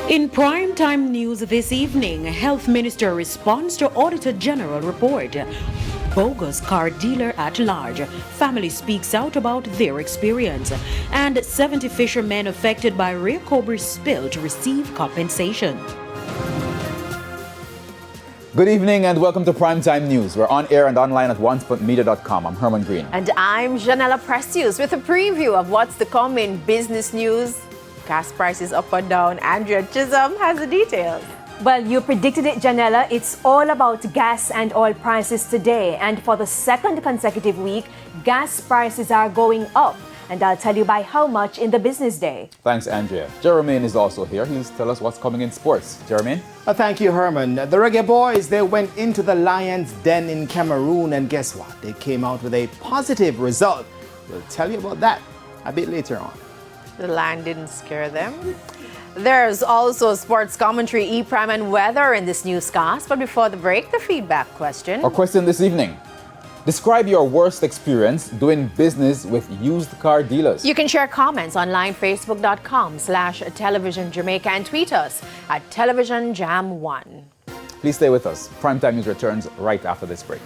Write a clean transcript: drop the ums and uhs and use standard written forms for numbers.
In primetime news this evening, Health Minister responds to Auditor General report. Bogus car dealer at large. Family speaks out about their experience. And 70 fishermen affected by rare cobra spill to receive compensation. Good evening and welcome to Primetime News. We're on air and online at onespotmedia.com. I'm Herman Green. And I'm Janella Precious with a preview of what's to come in business news. Gas prices up or down. Andrea Chisholm has the details. Well, you predicted it, Janella. It's all about gas and oil prices today. And for the second consecutive week, gas prices are going up. And I'll tell you by how much in the business day. Thanks, Andrea. Jermaine is also here. He'll tell us what's coming in sports. Jermaine? Thank you, Herman. The Reggae Boys, they went into the Lions' Den in Cameroon, and guess what? They came out with a positive result. We'll tell you about that a bit later on. The land didn't scare them. There's also sports commentary, E-Prime and weather in this newscast. But before the break, the feedback question. Our question this evening. Describe your worst experience doing business with used car dealers. You can share comments online, facebook.com/television Jamaica, and tweet us at televisionjam1. Please stay with us. Primetime News returns right after this break.